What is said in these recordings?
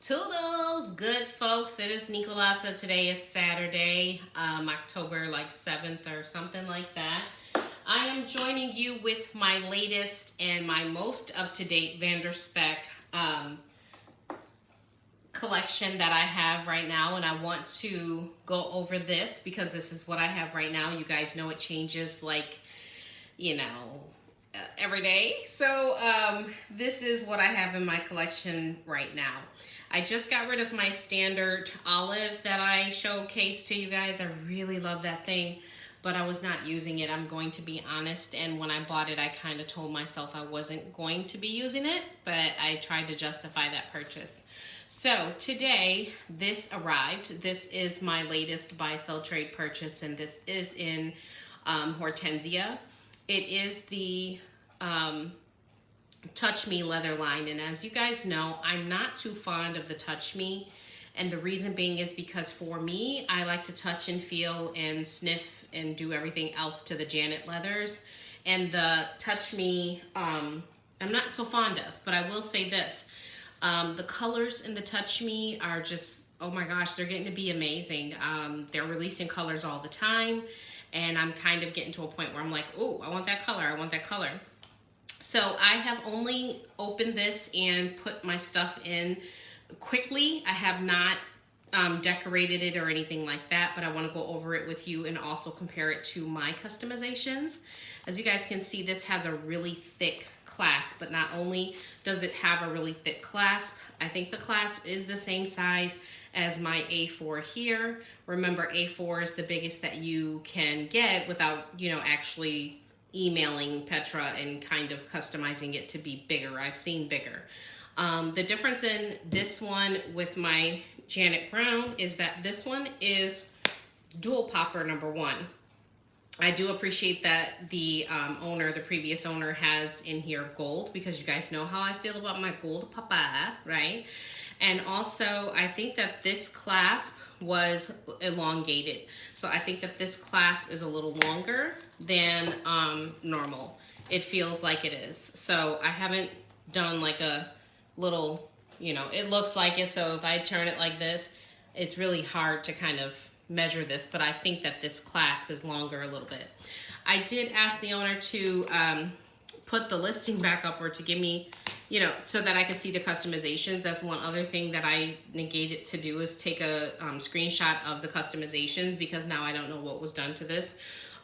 Toodles, good folks. It is Nicolasa. Today is Saturday, October 7th or something like that. I am joining you with my latest and my most up-to-date Spek collection that I have right now, and I want to go over this because this is what I have right now. You guys know it changes every day. So this is what I have in my collection right now. I just got rid of my standard olive that I showcased to you guys. I really love that thing, but I was not using it, I'm going to be honest. And when I bought it, I kind of told myself I wasn't going to be using it, but I tried to justify that purchase. So today, this arrived. This is my latest buy, sell, trade purchase, and this is in Hortensia. It is the Touch Me leather line, and as you guys know, I'm not too fond of the Touch Me, and the reason being is because for me, I like to touch and feel and sniff and do everything else to the Janet leathers, and the Touch Me I'm not so fond of. But I will say this, the colors in the Touch Me are just, oh my gosh, they're getting to be amazing. They're releasing colors all the time, and I'm kind of getting to a point where I'm like, oh, I want that color, I want that color. So I have only opened this and put my stuff in quickly. I have not decorated it or anything like that, but I want to go over it with you and also compare it to my customizations. As you guys can see, this has a really thick clasp, but not only does it have a really thick clasp, I think the clasp is the same size as my A4 here. Remember, A4 is the biggest that you can get without, actually emailing Petra and kind of customizing it to be bigger. I've seen bigger. The difference in this one with my Janet Brown is that this one is dual popper #1. I do appreciate that the previous owner has in here gold, because you guys know how I feel about my gold papa, right? And also, I think that this clasp was elongated. So I think that this clasp is a little longer than normal. It feels like it is. So I haven't done like a little, it looks like it. So if I turn it like this, it's really hard to kind of measure this, but I think that this clasp is longer a little bit. I did ask the owner to put the listing back up, or to give me, so that I could see the customizations. That's one other thing that I negated to do, is take a screenshot of the customizations, because now I don't know what was done to this.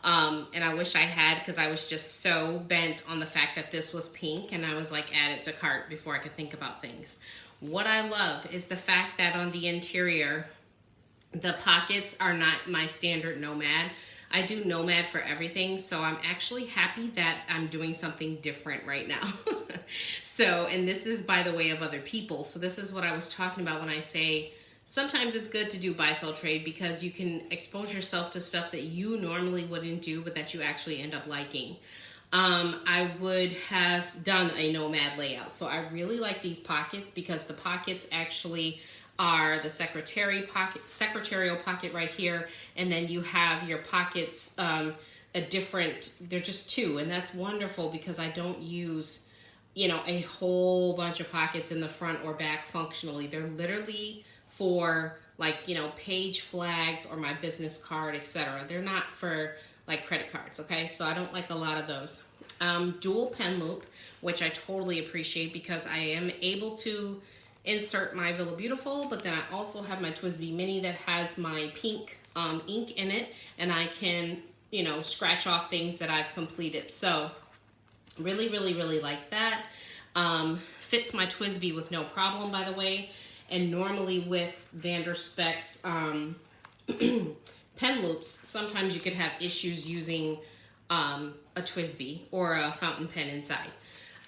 And I wish I had, because I was just so bent on the fact that this was pink, and I was like, add it to cart before I could think about things. What I love is the fact that on the interior, the pockets are not my standard Nomad. I do Nomad for everything, so I'm actually happy that I'm doing something different right now. So, and this is by the way of other people. So this is what I was talking about when I say sometimes it's good to do buy, sell, trade, because you can expose yourself to stuff that you normally wouldn't do, but that you actually end up liking. I would have done a Nomad layout. So I really like these pockets, because the pockets actually are the secretarial pocket right here, and then you have your pockets they're just two, and that's wonderful, because I don't use a whole bunch of pockets in the front or back functionally. They're literally for page flags or my business card, etc. They're not for like credit cards, okay? So I don't like a lot of those. Dual pen loop, which I totally appreciate, because I am able to insert my Villa Beautiful, but then I also have my TWSBI Mini that has my pink ink in it, and I can, scratch off things that I've completed. So really, really, really like that. Fits my TWSBI with no problem, by the way. And normally with Spek's pen loops, sometimes you could have issues using a TWSBI or a fountain pen inside.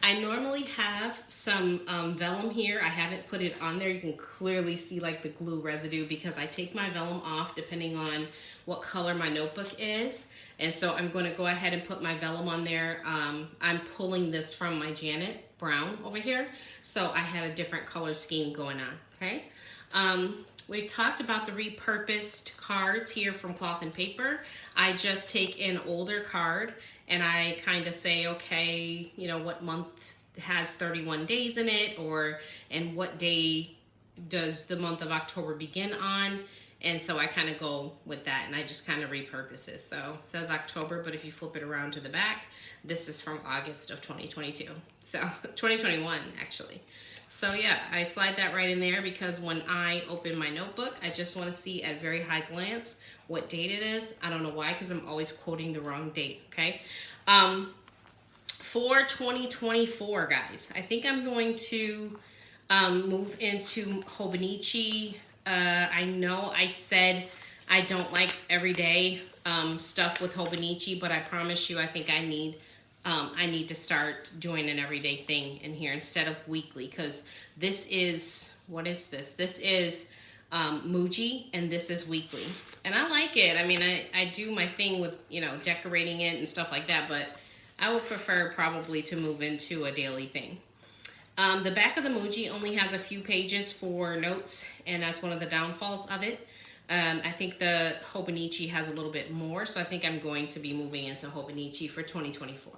I normally have some vellum here. I haven't put it on there. You can clearly see like the glue residue, because I take my vellum off depending on what color my notebook is. And so I'm going to go ahead and put my vellum on there. I'm pulling this from my Janet Brown over here, so I had a different color scheme going on, okay? We talked about the repurposed cards here from Cloth and Paper. I just take an older card and I kind of say, okay, what month has 31 days in it, and what day does the month of October begin on? And so I kind of go with that, and I just kind of repurpose it. So it says October, but if you flip it around to the back, this is from August of 2022. So 2021, actually. So yeah, I slide that right in there because when I open my notebook, I just want to see at very high glance what date it is. I don't know why, because I'm always quoting the wrong date, okay? For 2024, guys, I think I'm going to move into Hobonichi. I know I said I don't like everyday stuff with Hobonichi, but I promise you, I think I need to start doing an everyday thing in here instead of weekly, because this is, what is this? This is Muji, and this is weekly. And I like it. I mean, I do my thing with, you know, decorating it and stuff like that, but I would prefer probably to move into a daily thing. The back of the Muji only has a few pages for notes, and that's one of the downfalls of it. I think the Hobonichi has a little bit more, so I think I'm going to be moving into Hobonichi for 2024.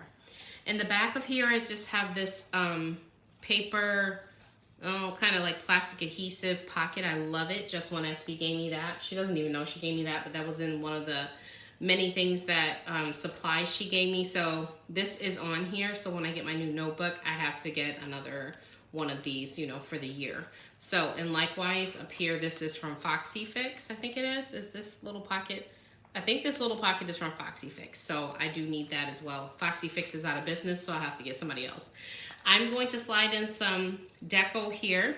In the back of here, I just have this paper, kind of like plastic adhesive pocket. I love it. Just when SB gave me that. She doesn't even know she gave me that, but that was in one of the many things that supplies she gave me. So this is on here. So when I get my new notebook, I have to get another one of these, you know, for the year. So, and likewise up here, this is from Foxy Fix. I think it is this little pocket. I think this little pocket is from Foxy Fix. So I do need that as well. Foxy Fix is out of business, so I have to get somebody else. I'm going to slide in some deco here.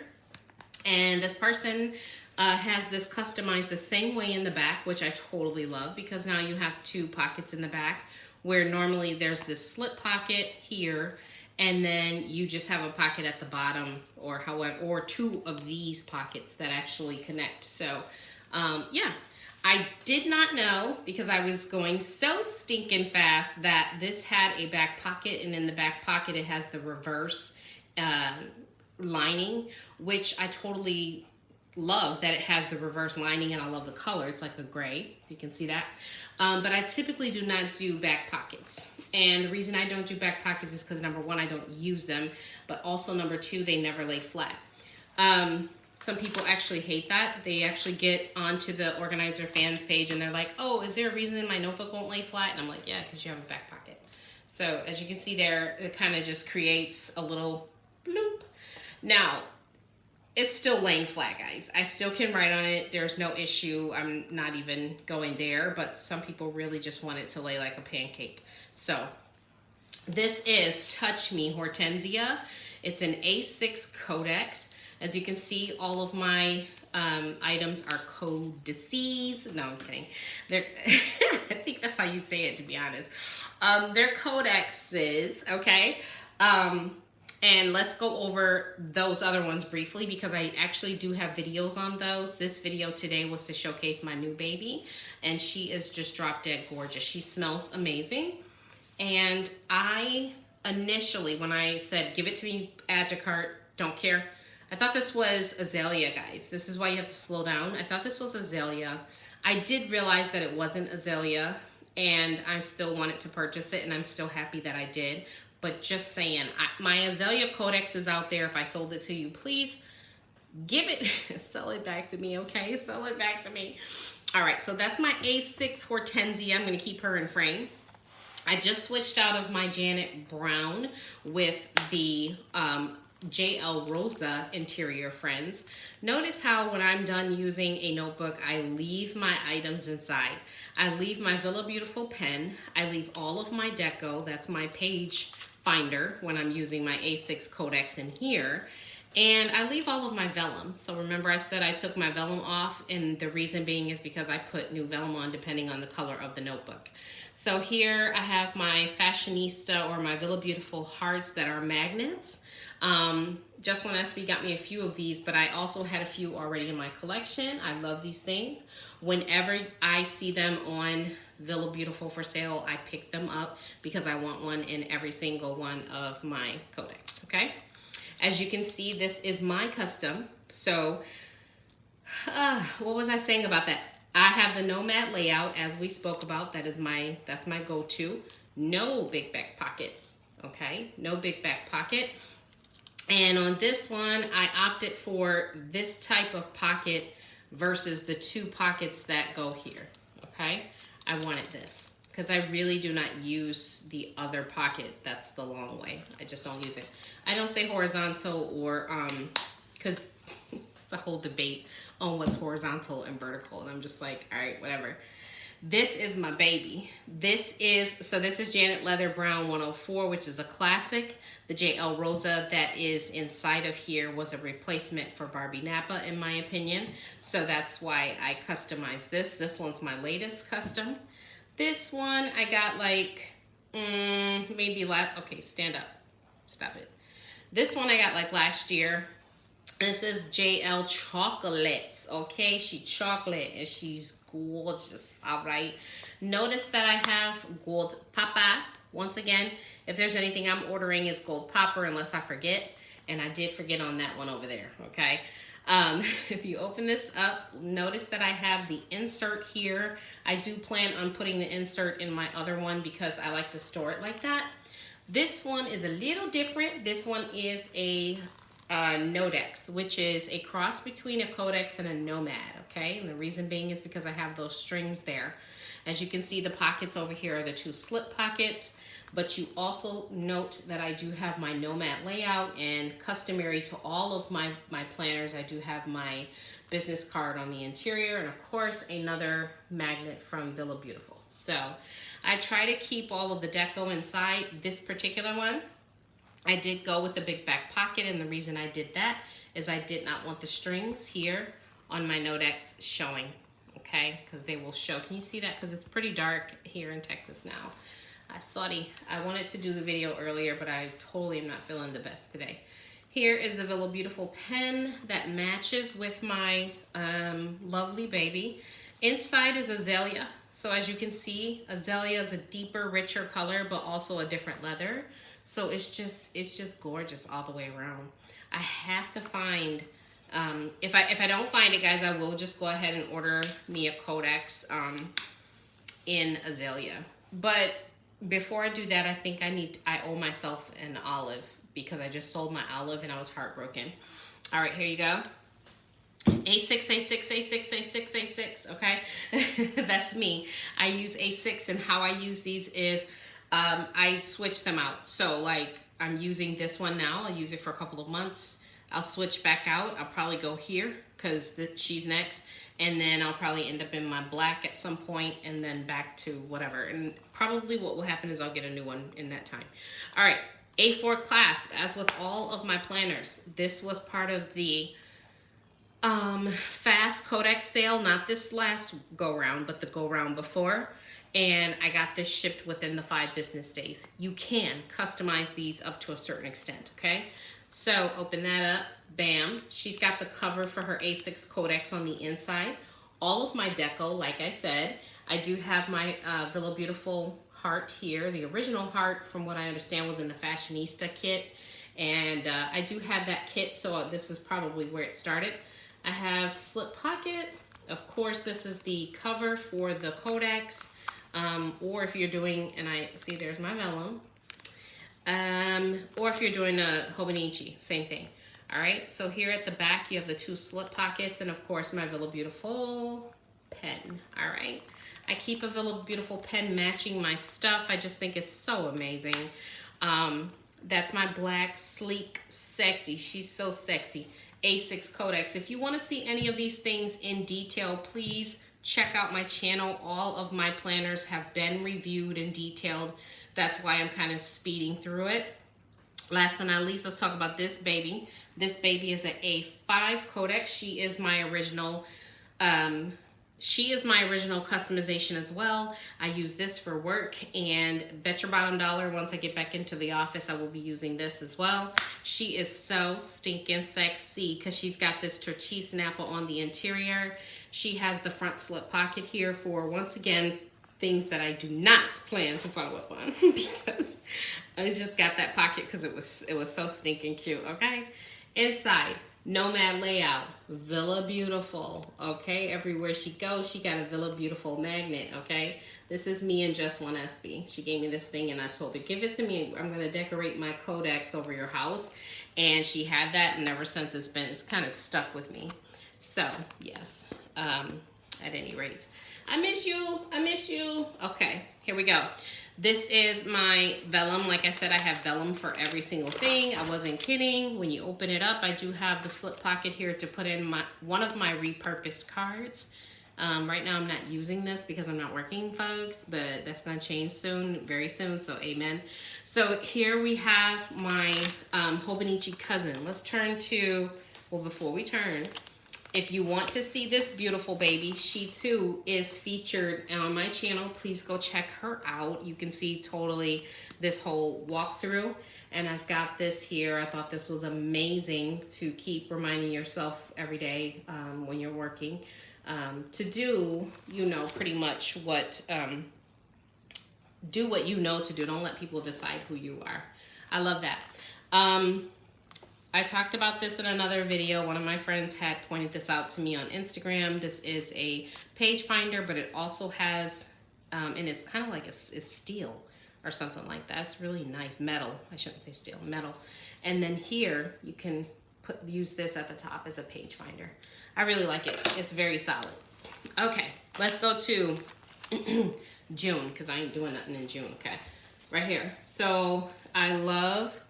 And this person has this customized the same way in the back, which I totally love, because now you have two pockets in the back, where normally there's this slip pocket here, and then you just have a pocket at the bottom, or however, or two of these pockets that actually connect. So yeah, I did not know, because I was going so stinking fast, that this had a back pocket, and in the back pocket it has the reverse lining, which I totally love that it has the reverse lining, and I love the color. It's like a gray. You can see that. But I typically do not do back pockets. And the reason I don't do back pockets is because, number one, I don't use them, but also number two, they never lay flat. Some people actually hate that. They actually get onto the organizer fans page and they're like, oh, is there a reason my notebook won't lay flat? And I'm like, yeah, because you have a back pocket. So as you can see there, it kind of just creates a little bloop. Now, it's still laying flat, guys. I still can write on it. There's no issue. I'm not even going there, but some people really just want it to lay like a pancake. So this is Touch Me Hortensia. It's an A6 Codex. As you can see, all of my items are codices. No, I'm kidding. They're I think that's how you say it, to be honest. They're codexes, okay? And let's go over those other ones briefly, because I actually do have videos on those. This video today was to showcase my new baby, and she is just drop dead gorgeous. She smells amazing. And I initially, when I said, give it to me, add to cart, don't care, I thought this was azalea, guys. This is why you have to slow down. I thought this was azalea. I did realize that it wasn't azalea, and I still wanted to purchase it, and I'm still happy that I did. But just saying, my azalea codex is out there. If I sold it to you, please give it, sell it back to me, okay? Sell it back to me. All right, so that's my A6 Hortensia. I'm gonna keep her in frame. I just switched out of my Janet Brown with the JL Rosa interior, friends. Notice how when I'm done using a notebook, I leave my items inside. I leave my Villa Beautiful pen. I leave all of my deco. That's my page finder when I'm using my A6 Codex in here. And I leave all of my vellum. So remember I said I took my vellum off, and the reason being is because I put new vellum on depending on the color of the notebook. So here I have my Fashionista or my Villa Beautiful hearts that are magnets. Just when SB got me a few of these, but I also had a few already in my collection. I love these things. Whenever I see them on Villa Beautiful for sale, I pick them up because I want one in every single one of my codex, okay? As you can see, this is my custom. So, what was I saying about that? I have the Nomad layout, as we spoke about. That's my go-to. No big back pocket, okay? No big back pocket. And on this one, I opted for this type of pocket versus the 2 pockets that go here, okay? I wanted this because I really do not use the other pocket that's the long way. I just don't use it. I don't say horizontal or, because it's a whole debate on what's horizontal and vertical. And I'm just like, all right, whatever. This is my baby. This is Janet Leather Brown 104, which is a classic. The JL Rosa that is inside of here was a replacement for Barbie Napa, in my opinion. So that's why I customized this. This one's my latest custom. This one I got like, okay, stand up. Stop it. This one I got like last year. This is JL Chocolates, okay? She chocolate and she's gorgeous, all right? Notice that I have gold papa. Once again, if there's anything I'm ordering, it's gold popper unless I forget. And I did forget on that one over there, okay? If you open this up, notice that I have the insert here. I do plan on putting the insert in my other one because I like to store it like that. This one is a little different. This one is a Codex, which is a cross between a Codex and a Nomad, okay? And the reason being is because I have those strings there. As you can see, the pockets over here are the 2 slip pockets, but you also note that I do have my Nomad layout, and customary to all of my planners, I do have my business card on the interior, and of course, another magnet from Villa Beautiful. So I try to keep all of the deco inside. This particular one, I did go with a big back pocket, and the reason I did that is I did not want the strings here on my Codex showing, okay? Because they will show. Can you see that? Because it's pretty dark here in Texas now. Sorry, I wanted to do the video earlier, but I totally am not feeling the best today. Here is the Villa Beautiful pen that matches with my lovely baby. Inside is azalea. So as you can see, azalea is a deeper, richer color, but also a different leather. So it's just gorgeous all the way around. I have to find, if I don't find it, guys, I will just go ahead and order me a Codex in azalea. But before I do that, I think I owe myself an olive because I just sold my olive and I was heartbroken. All right, here you go. A6, A6, A6, A6, A6, okay? That's me. I use A6, and how I use these is I switch them out. So like I'm using this one now. I'll use it for a couple of months. I'll switch back out. I'll probably go here because she's next. And then I'll probably end up in my black at some point and then back to whatever. And probably what will happen is I'll get a new one in that time. All right, A4 clasp. As with all of my planners, this was part of the fast Codex sale, not this last go round, but the go round before. And I got this shipped within the 5 business days. You can customize these up to a certain extent, okay? So open that up, bam. She's got the cover for her A6 Codex on the inside. All of my deco, like I said, I do have my Villa Beautiful heart here. The original heart, from what I understand, was in the Fashionista kit. And I do have that kit, so this is probably where it started. I have slip pocket. Of course, this is the cover for the Codex. Or if you're doing, and I see there's my vellum. Or if you're doing a Hobonichi, same thing. All right, so here at the back, you have the 2 slip pockets, and of course, my Villa Beautiful pen. All right, I keep a Villa Beautiful pen matching my stuff. I just think it's so amazing. That's my black, sleek, sexy. She's so sexy. A6 Codex. If you want to see any of these things in detail, please check out my channel. All of my planners have been reviewed and detailed. That's why I'm kind of speeding through it. Last but not least, let's talk about this baby. This baby is an A5 Codex. She is my original customization as well. I use this for work, and bet your bottom dollar once I get back into the office, I will be using this as well. She is so stinking sexy because she's got this Torchise Napa on the interior. She has the front slip pocket here for, once again, things that I do not plan to follow up on because I just got that pocket because it was so stinking cute, okay? Inside, Nomad layout. Villa Beautiful, okay? Everywhere she goes, she got a Villa Beautiful magnet, okay? This is me and Just One SB. She gave me this thing and I told her, give it to me. I'm gonna decorate my Codex over your house. And she had that, and ever since it's kind of stuck with me. So, yes, at any rate. I miss you, I miss you. Okay, here we go. This is my vellum. Like I said, I have vellum for every single thing. I wasn't kidding. When you open it up, I do have the slip pocket here to put in one of my repurposed cards. Right now I'm not using this because I'm not working, folks, but that's gonna change soon, very soon, so amen. So here we have my Hobonichi cousin. Let's turn to, well, before we turn, if you want to see this beautiful baby, she too is featured on my channel. Please go check her out. You can see totally this whole walkthrough. And I've got this here. I thought this was amazing to keep reminding yourself every day when you're working to do, you know, pretty much what, do what you know to do. Don't let people decide who you are. I love that. I talked about this in another video. One of my friends had pointed this out to me on Instagram. This is a page finder, but it also has, and it's kind of like it's steel or something like that. It's really nice. Metal. I shouldn't say steel. Metal. And then here you can use this at the top as a page finder. I really like it. It's very solid. Okay, let's go to June, because I ain't doing nothing in June. Okay, right here. So I love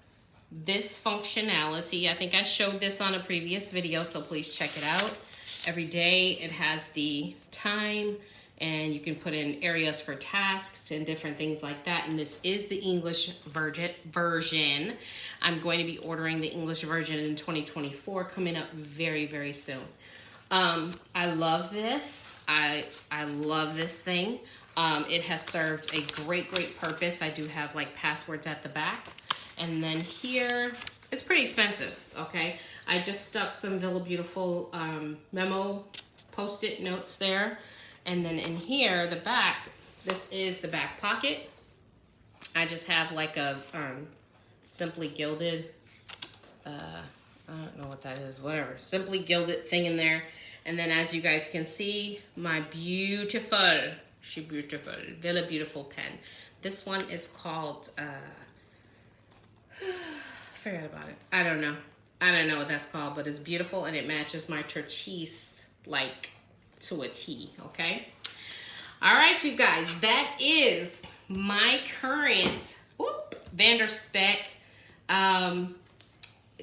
this functionality. I think I showed this on a previous video, so please check it out. Every day it has the time, and you can put in areas for tasks and different things like that. And this is the English version. I'm going to be ordering the English version in 2024, coming up very, very soon. I love this. I love this thing. It has served a great, great purpose. I do have like passwords at the back. And then here, it's pretty expensive, okay? I just stuck some Villa Beautiful memo post-it notes there. And then in here, the back, this is the back pocket. I just have like a Simply Gilded, I don't know what that is, whatever. Simply Gilded thing in there. And then as you guys can see, my beautiful, Villa Beautiful pen. This one is called, forget about it. I don't know. I don't know what that's called, but it's beautiful and it matches my turquoise like to a T, okay? All right, you guys, that is my current Spek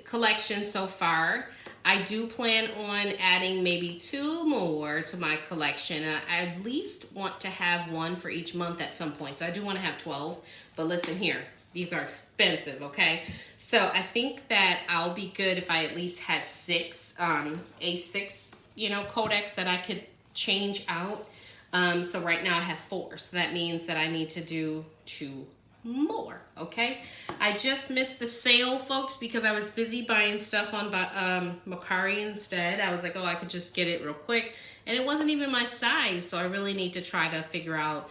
collection so far. I do plan on adding maybe 2 more to my collection. I at least want to have 1 for each month at some point. So I do want to have 12, but listen here, these are expensive, okay? So I think that I'll be good if I at least had 6, A6, you know, Codex that I could change out. So right now I have 4, so that means that I need to do 2 more, okay? I just missed the sale, folks, because I was busy buying stuff on Mercari instead. I was like, oh, I could just get it real quick, and it wasn't even my size, so I really need to try to figure out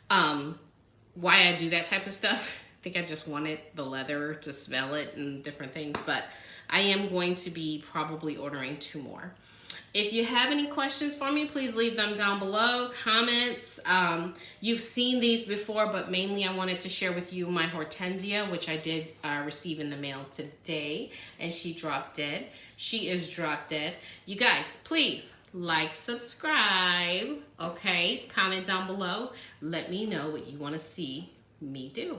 why I do that type of stuff. I think I just wanted the leather to smell it and different things, but I am going to be probably ordering 2 more. If you have any questions for me, please leave them down below, comments. You've seen these before, but mainly I wanted to share with you my Hortensia, which I did receive in the mail today, and she dropped dead. She is drop dead. You guys, please like, subscribe, okay? Comment down below. Let me know what you want to see me do.